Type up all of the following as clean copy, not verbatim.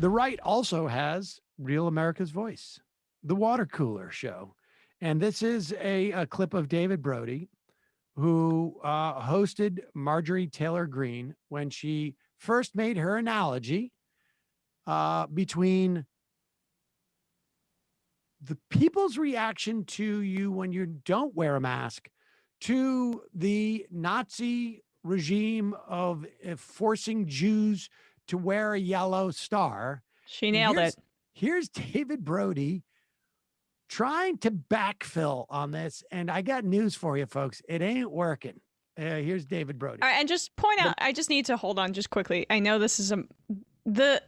The right also has Real America's Voice, the water cooler show. And this is a clip of David Brody, who hosted Marjorie Taylor Greene when she first made her analogy between the people's reaction to you when you don't wear a mask to the Nazi regime of forcing Jews to wear a yellow star. She nailed it. Here's David Brody trying to backfill on this. And I got news for you, folks. It ain't working. Here's David Brody. All right, and just point out, I just need to hold on just quickly. I know this is pull it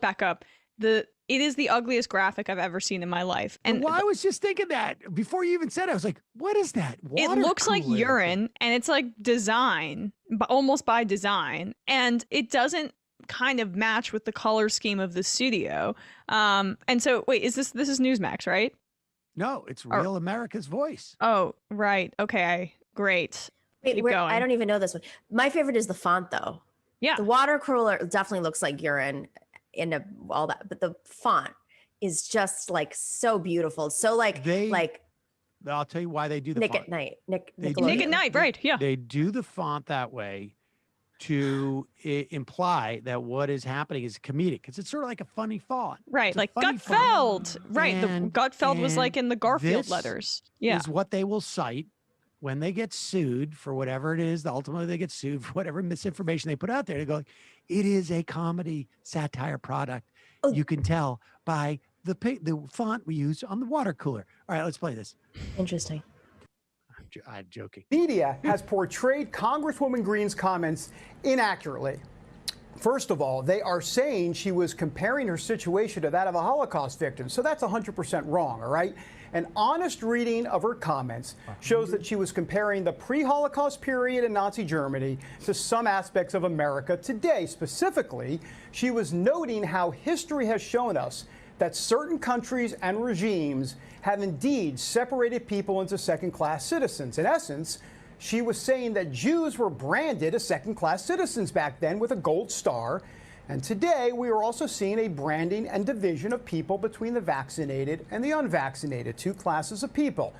back up. It is the ugliest graphic I've ever seen in my life. And well, I was just thinking that before you even said it. I was like, what is that? It looks like urine, and it's like design, but almost by design. And it doesn't kind of match with the color scheme of the studio. And so, wait, this is Newsmax, right? No, it's Real America's Voice. Oh, right. Okay, great. Wait, Keep going. I don't even know this one. My favorite is the font, though. Yeah. The water cooler definitely looks like urine. All that, but the font is just like so beautiful. So I'll tell you why they do the Nick font. at Night. Nick at Night, right? Yeah. They do the font that way to imply that what is happening is comedic, because it's sort of like a funny font. Right, like Gutfeld. Right, the Gutfeld was like in the Garfield letters. Yeah, is what they will cite when they get sued for whatever it is. Ultimately, they get sued for whatever misinformation they put out there. They go, it is a comedy satire product. Oh. You can tell by the font we use on the water cooler. All right, let's play this. Interesting. I'm joking. Media has portrayed Congresswoman Greene's comments inaccurately. First of all, they are saying she was comparing her situation to that of a Holocaust victim. So that's 100% wrong, all right? An honest reading of her comments shows that she was comparing the pre-Holocaust period in Nazi Germany to some aspects of America today. Specifically, she was noting how history has shown us that certain countries and regimes have indeed separated people into second-class citizens. In essence, she was saying that Jews were branded as second-class citizens back then with a gold star. And today, we are also seeing a branding and division of people between the vaccinated and the unvaccinated, two classes of people.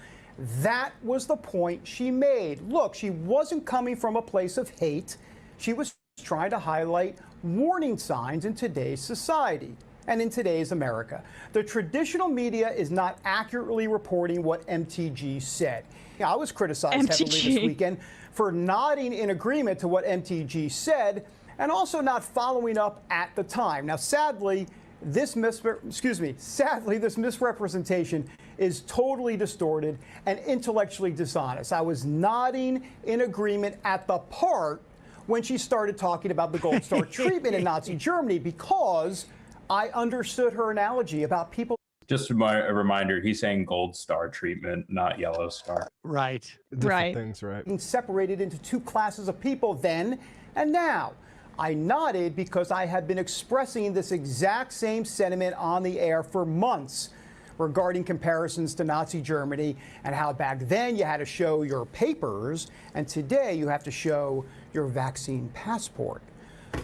That was the point she made. Look, she wasn't coming from a place of hate. She was trying to highlight warning signs in today's society and in today's America. The traditional media is not accurately reporting what MTG said. I was criticized heavily this weekend for nodding in agreement to what MTG said and also not following up at the time. Now, sadly, this misrepresentation is totally distorted and intellectually dishonest. I was nodding in agreement at the part when she started talking about the Gold Star treatment in Nazi Germany, because I understood her analogy about people. Just a reminder, he's saying gold star treatment, not yellow star. Right. Right. Things, right. Being separated into two classes of people then and now. I nodded because I had been expressing this exact same sentiment on the air for months regarding comparisons to Nazi Germany and how back then you had to show your papers and today you have to show your vaccine passport.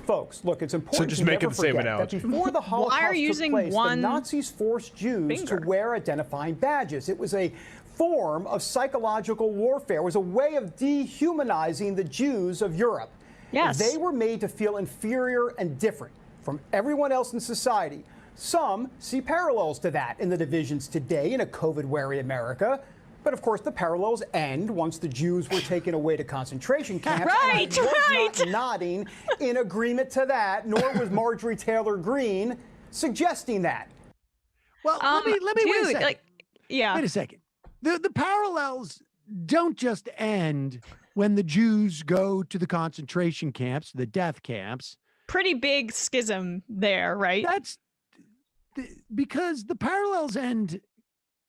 Folks, look, it's important just to make never it the same forget that analogy. before the Holocaust took place, the Nazis forced Jews to wear identifying badges. It was a form of psychological warfare. It was a way of dehumanizing the Jews of Europe. Yes. They were made to feel inferior and different from everyone else in society. Some see parallels to that in the divisions today in a COVID-wary America. But of course, the parallels end once the Jews were taken away to concentration camps. Right, and I was not nodding in agreement to that, nor was Marjorie Taylor Greene suggesting that. Well, let me wait a second. Wait a second. The parallels don't just end when the Jews go to the concentration camps, the death camps. Pretty big schism there, right? That's because the parallels end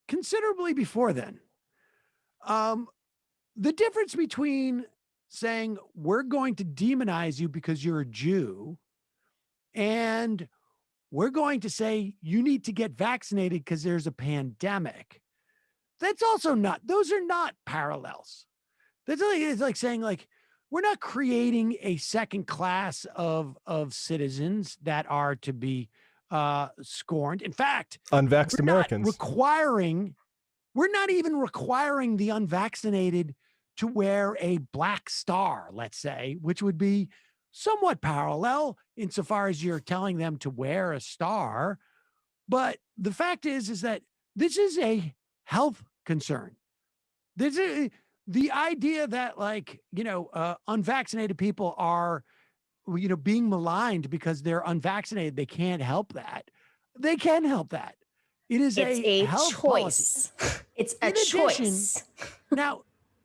considerably before then. The difference between saying we're going to demonize you because you're a Jew and we're going to say you need to get vaccinated because there's a pandemic. That's also not, those are not parallels. It's like saying like, creating a second class of citizens that are to be scorned. In fact, Unvaxxed Americans. We're not even requiring the unvaccinated to wear a black star, let's say, which would be somewhat parallel insofar as you're telling them to wear a star. But the fact is that this is a health concern. This is the idea that, like, unvaccinated people are, being maligned because they're unvaccinated. They can't help that. They can help that. It is a health choice. Policy. It's a choice. Now,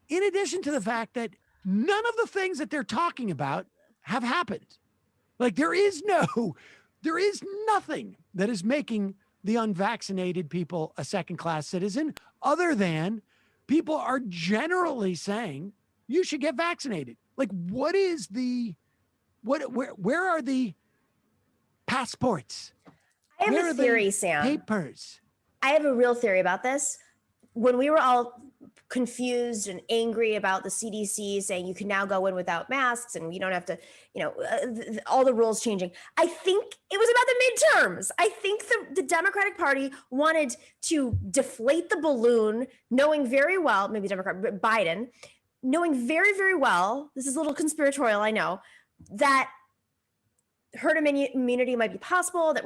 in addition to the fact that none of the things that they're talking about have happened. Like, there is nothing that is making the unvaccinated people a second-class citizen other than people are generally saying you should get vaccinated. Like, where are the passports? I have a theory, Sam. Papers. I have a real theory about this. When we were all confused and angry about the CDC saying you can now go in without masks and you don't have to, all the rules changing, I think it was about the midterms. I think the Democratic Party wanted to deflate the balloon, knowing very well, maybe Biden, knowing very, very well, this is a little conspiratorial, I know, that herd immunity might be possible, that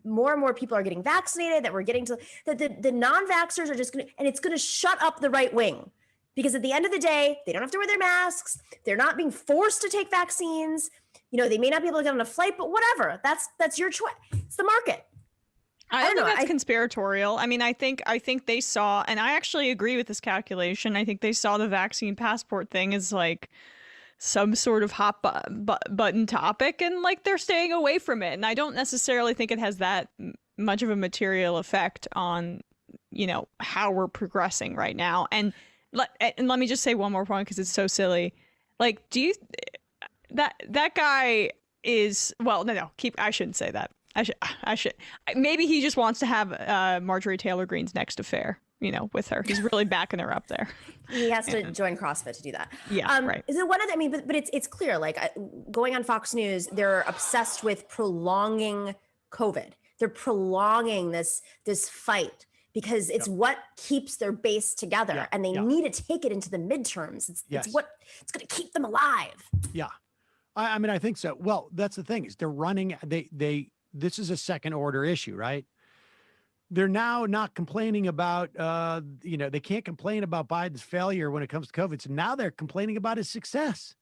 more and more people are getting vaccinated, that we're getting to that the non-vaxxers are just going to, and it's going to shut up the right wing, because at the end of the day, they don't have to wear their masks. They're not being forced to take vaccines. They may not be able to get on a flight, but whatever. That's your choice. It's the market. I don't think that's conspiratorial. I mean, I think they saw, and I actually agree with this calculation. I think they saw the vaccine passport thing as like some sort of hot button topic, and like they're staying away from it. And I don't necessarily think it has that much of a material effect on, how we're progressing right now. And let me just say one more point, because it's so silly. Like, do you that guy is, well, no, I shouldn't say that. I should. Maybe he just wants to have Marjorie Taylor Greene's next affair, with her. He's really backing her up there. He has to join CrossFit to do that. Yeah, right. Is it one of the, but it's clear, like going on Fox News, they're obsessed with prolonging COVID. They're prolonging this fight because it's what keeps their base together, and they need to take it into the midterms. It's what it's going to keep them alive. Yeah. I mean, I think so. Well, that's the thing, is they're running, this is a second order issue, right? They're now not complaining about, they can't complain about Biden's failure when it comes to COVID. So now they're complaining about his success,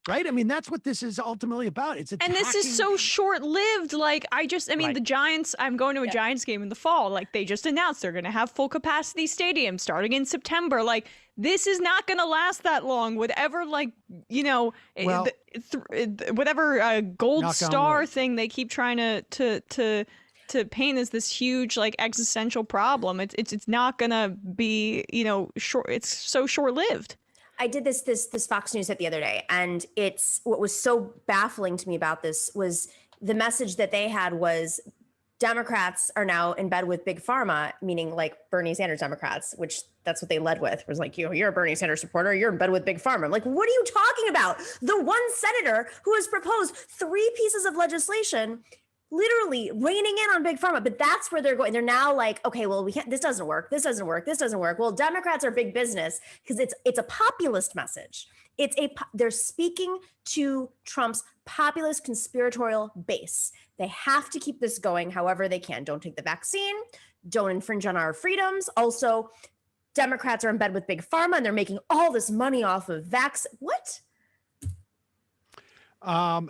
right? I mean, that's what this is ultimately about. It's attacking. And this is so short-lived. Like, the Giants, I'm going to a Giants game in the fall. Like, they just announced they're going to have full capacity stadium starting in September. Like, this is not going to last that long. Whatever, whatever gold star thing they keep trying to paint as this huge, like, existential problem, it's not gonna be, short. It's so short-lived. I did this Fox News hit the other day, and it's what was so baffling to me about this was the message that they had was Democrats are now in bed with Big Pharma, meaning like Bernie Sanders Democrats, which that's what they led with, was like, you're a Bernie Sanders supporter, you're in bed with Big Pharma. I'm like, what are you talking about? The one senator who has proposed 3 pieces of legislation literally reining in on Big Pharma, but that's where they're going. They're now like, okay, well, we can't, this doesn't work. This doesn't work. This doesn't work. Well, Democrats are big business because it's a populist message. They're speaking to Trump's populist conspiratorial base. They have to keep this going however they can. Don't take the vaccine. Don't infringe on our freedoms. Also, Democrats are in bed with Big Pharma and they're making all this money off of what?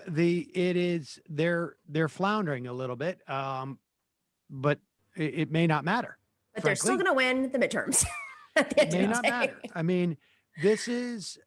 They're floundering a little bit, but it may not matter. But they're still going to win the midterms. It may not matter. I mean, this is